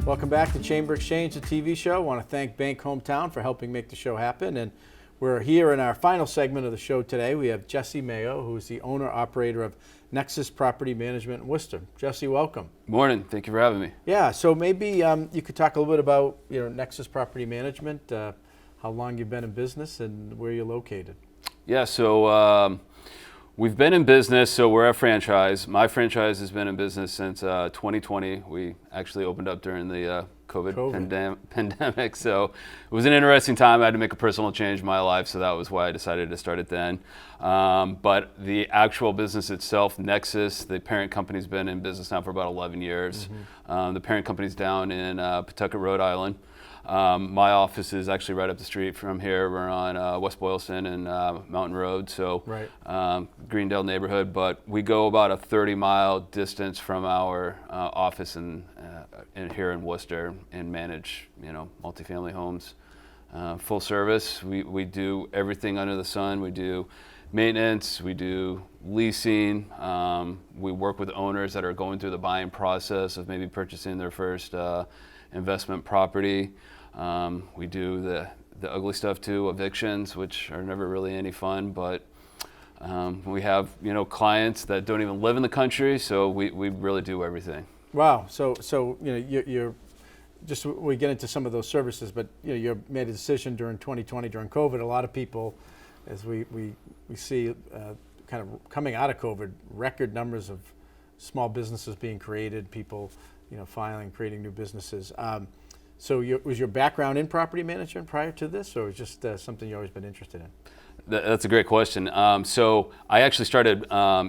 Welcome back to Chamber Exchange, the TV show. I want to thank Bank Hometown for helping make the show happen. And we're here in our final segment of the show today. We have Jesse Mayo, who is the owner-operator of Nexus Property Management in Worcester. Jesse, welcome. Morning. Thank you for having me. Yeah, so maybe you could talk a little bit about Nexus Property Management, how long you've been in business and where you're located. Yeah, so we've been in business, so we're a franchise. My franchise has been in business since 2020. We actually opened up during the COVID. Pandemic, so it was an interesting time. I had to make a personal change in my life, so that was why I decided to start it then. But the actual business itself, Nexus, the parent company's been in business now for about 11 years. Mm-hmm. The parent company's down in Pawtucket, Rhode Island. My office is actually right up the street from here. We're on West Boylston and Mountain Road, so right. Greendale neighborhood. But we go about a 30-mile distance from our office in here in Worcester and manage, multifamily homes, full service. We do everything under the sun. We do maintenance. We do leasing. We work with owners that are going through the buying process of maybe purchasing their first investment property. We do the ugly stuff too, evictions, which are never really any fun, but we have clients that don't even live in the country, so we really do everything. Wow. So you're just, we get into some of those services, but you made a decision during 2020 during COVID. A lot of people, as we see kind of coming out of COVID, record numbers of small businesses being created, people creating new businesses. So was your background in property management prior to this, or was it just something you've always been interested in? That's a great question. So I actually started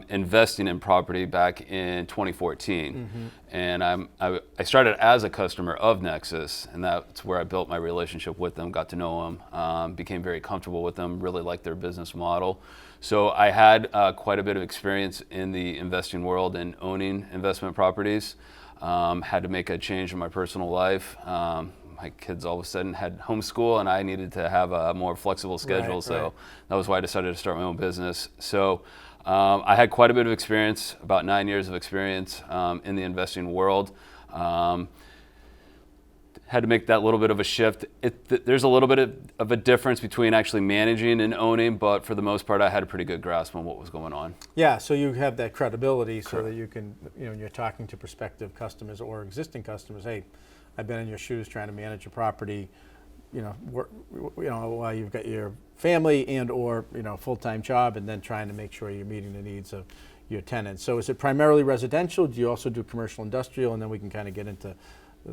investing in property back in 2014. Mm-hmm. And I started as a customer of Nexus, and that's where I built my relationship with them, got to know them, became very comfortable with them, really liked their business model. So I had quite a bit of experience in the investing world and owning investment properties. Had to make a change in my personal life. My kids all of a sudden had homeschool, and I needed to have a more flexible schedule. Right, so that was why I decided to start my own business. So I had quite a bit of experience, about 9 years of experience in the investing world. Had to make that little bit of a shift. There's a little bit of a difference between actually managing and owning, but for the most part, I had a pretty good grasp on what was going on. Yeah, so you have that credibility. Correct. So that you can, you're talking to prospective customers or existing customers, hey, I've been in your shoes trying to manage a property, while you've got your family and or, full-time job, and then trying to make sure you're meeting the needs of your tenants. So is it primarily residential? Do you also do commercial, industrial? And then we can kind of get into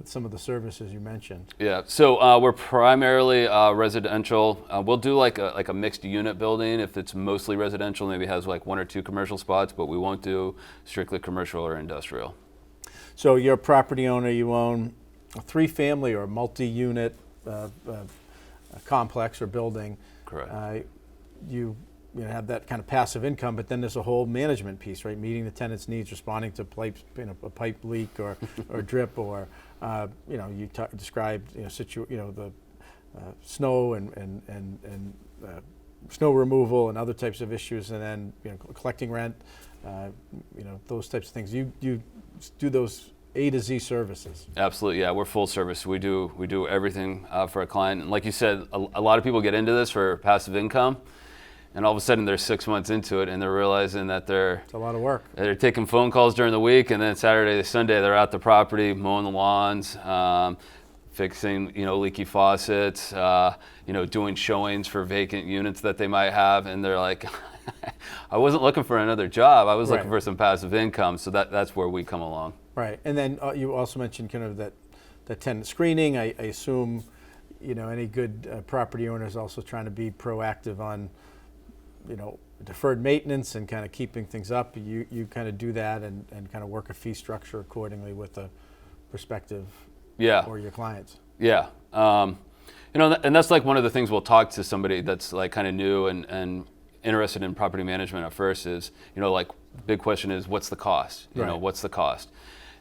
some of the services you mentioned. Yeah, so we're primarily residential. We'll do like a mixed unit building if it's mostly residential, maybe has like 1 or 2 commercial spots, but we won't do strictly commercial or industrial. So you're a property owner, you own a 3-family or multi-unit complex or building. Correct. You have that kind of passive income, but then there's a whole management piece, right? Meeting the tenant's needs, responding to a pipe leak or drip, or you described the snow and snow removal and other types of issues, and then collecting rent, those types of things. You do those A to Z services. Absolutely, yeah. We're full service. We do everything for a client. And like you said, a lot of people get into this for passive income, and all of a sudden they're 6 months into it, and they're realizing that it's a lot of work. They're taking phone calls during the week, and then Saturday, Sunday, they're at the property mowing the lawns, fixing leaky faucets, doing showings for vacant units that they might have, and they're like, I wasn't looking for another job. I was looking for some passive income. So that's where we come along. Right, and then you also mentioned kind of that tenant screening. I assume any good property owner is also trying to be proactive on deferred maintenance and kind of keeping things up. You kind of do that and kind of work a fee structure accordingly with the prospective or your clients. Yeah, and that's like one of the things we'll talk to somebody that's like kind of new and interested in property management at first is, like the big question is, what's the cost? What's the cost?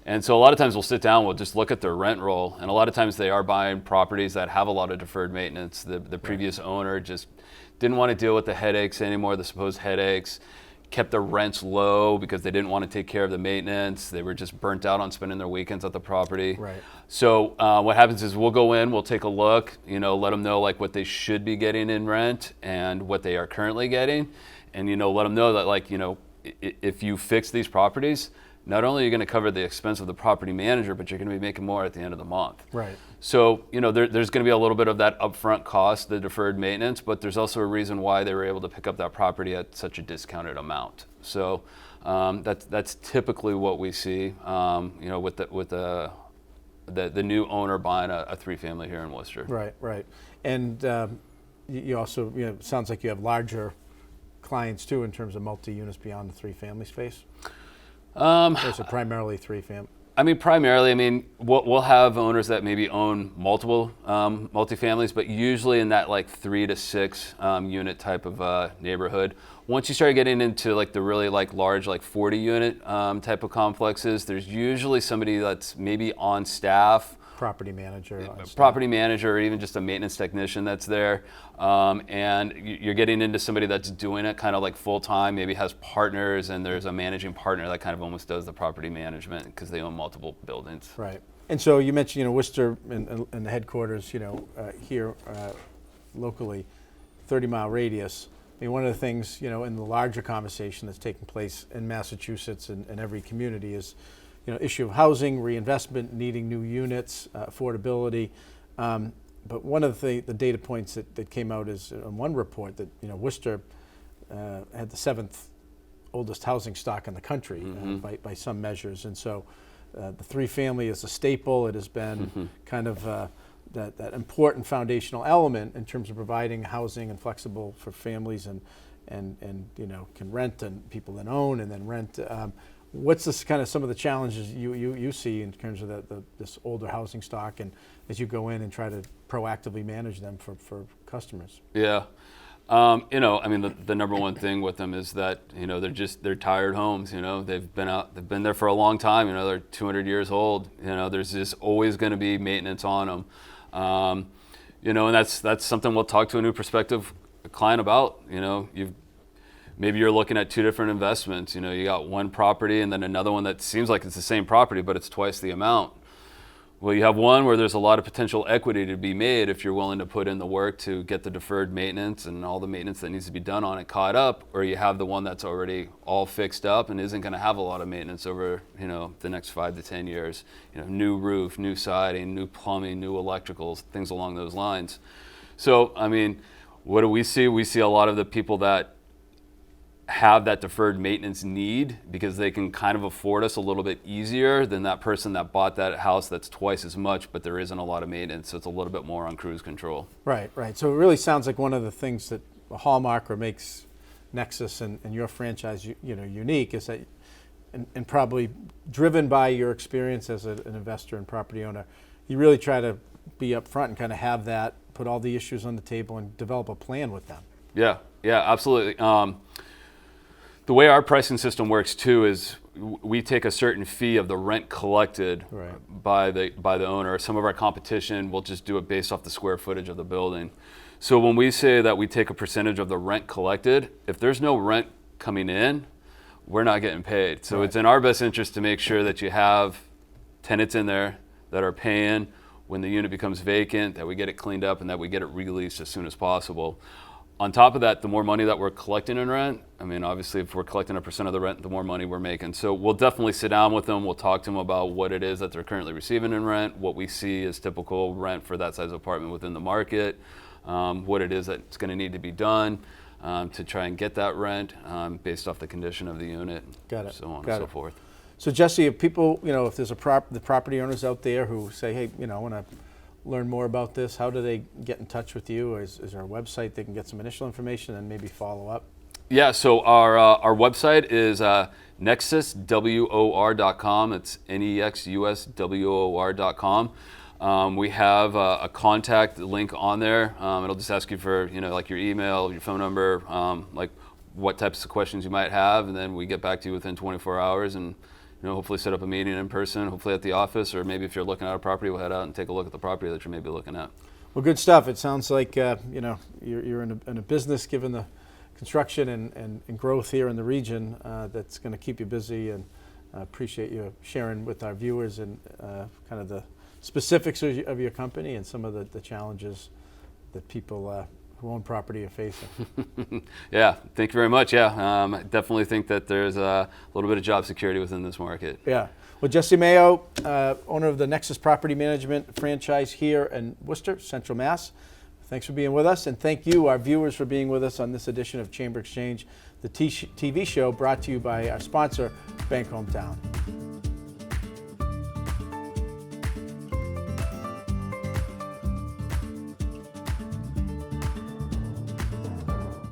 And so a lot of times we'll sit down, we'll just look at their rent roll, and a lot of times they are buying properties that have a lot of deferred maintenance. The previous owner just didn't want to deal with the headaches anymore, the supposed headaches. kept their rents low because they didn't want to take care of the maintenance. They were just burnt out on spending their weekends at the property. Right. So what happens is we'll go in, we'll take a look, let them know like what they should be getting in rent and what they are currently getting, and let them know that if you fix these properties, not only are you going to cover the expense of the property manager, but you're going to be making more at the end of the month. Right. So, there's going to be a little bit of that upfront cost, the deferred maintenance, but there's also a reason why they were able to pick up that property at such a discounted amount. So that's typically what we see, with the new owner buying a 3-family here in Worcester. Right, right. And you also, sounds like you have larger clients too in terms of multi-units beyond the 3-family space. Or is it primarily 3-family? Primarily, we'll have owners that maybe own multiple multifamilies, but usually in that 3 to 6 unit type of neighborhood. Once you start getting into the really large 40 unit type of complexes, there's usually somebody that's maybe on staff. Property manager. Property manager, or even just a maintenance technician that's there. And you're getting into somebody that's doing it kind of full time, maybe has partners, and there's a managing partner that kind of almost does the property management because they own multiple buildings. Right. And so you mentioned, Worcester and the headquarters, here locally, 30-mile radius. One of the things, in the larger conversation that's taking place in Massachusetts and every community is, issue of housing, reinvestment, needing new units, affordability. But one of the data points that came out is on one report that, Worcester had the 7th oldest housing stock in the country by some measures. And so the 3-family is a staple. It has been kind of that important foundational element in terms of providing housing and flexible for families and can rent, and people then own and then rent. What's this kind of some of the challenges you see in terms of this older housing stock, and as you go in and try to proactively manage them for customers? Yeah. The number one thing with them is that, they're tired homes, they've been there for a long time, they're 200 years old, there's just always going to be maintenance on them. And that's something we'll talk to a new prospective client about. Maybe you're looking at 2 different investments. You got one property and then another one that seems like it's the same property, but it's twice the amount. Well, you have one where there's a lot of potential equity to be made if you're willing to put in the work to get the deferred maintenance and all the maintenance that needs to be done on it caught up, or you have the one that's already all fixed up and isn't going to have a lot of maintenance over, the next 5 to 10 years. New roof, new siding, new plumbing, new electricals, things along those lines. So, what do we see? We see a lot of the people that have that deferred maintenance need because they can kind of afford us a little bit easier than that person that bought that house that's twice as much, but there isn't a lot of maintenance, so it's a little bit more on cruise control. Right. So it really sounds like one of the things that a hallmark or makes Nexus and your franchise unique is that, and probably driven by your experience as an investor and property owner, you really try to be upfront and kind of have that, put all the issues on the table and develop a plan with them. Yeah, absolutely. The way our pricing system works too is we take a certain fee of the rent collected by the owner. Some of our competition will just do it based off the square footage of the building. So when we say that we take a percentage of the rent collected, if there's no rent coming in, we're not getting paid. So it's in our best interest to make sure that you have tenants in there that are paying when the unit becomes vacant, that we get it cleaned up and that we get it released as soon as possible. On top of that, the more money that we're collecting in rent, obviously if we're collecting 1% of the rent, the more money we're making. So we'll definitely sit down with them. We'll talk to them about what it is that they're currently receiving in rent, what we see as typical rent for that size apartment within the market, what it is that's going to need to be done to try and get that rent based off the condition of the unit, so on and so forth. So Jesse, if people, if there's the property owners out there who say, hey, I want to learn more about this, how do they get in touch with you? Is there a website they can get some initial information and maybe follow up? Yeah, so our website is nexuswor.com. It's nexuswor.com. We have a contact link on there. It'll just ask you for your email, your phone number, what types of questions you might have, and then we get back to you within 24 hours and hopefully set up a meeting in person, hopefully at the office, or maybe if you're looking at a property, we'll head out and take a look at the property that you may be looking at. Well, good stuff. It sounds like you're in a business given the construction and growth here in the region that's going to keep you busy, and appreciate you sharing with our viewers and kind of the specifics of your company and some of the challenges that people who own property are facing. Yeah, thank you very much. Yeah, I definitely think that there's a little bit of job security within this market. Yeah. Well, Jesse Mayo, owner of the Nexus Property Management franchise here in Worcester, Central Mass. Thanks for being with us, and thank you, our viewers, for being with us on this edition of Chamber Exchange, the TV show brought to you by our sponsor, Bank Hometown.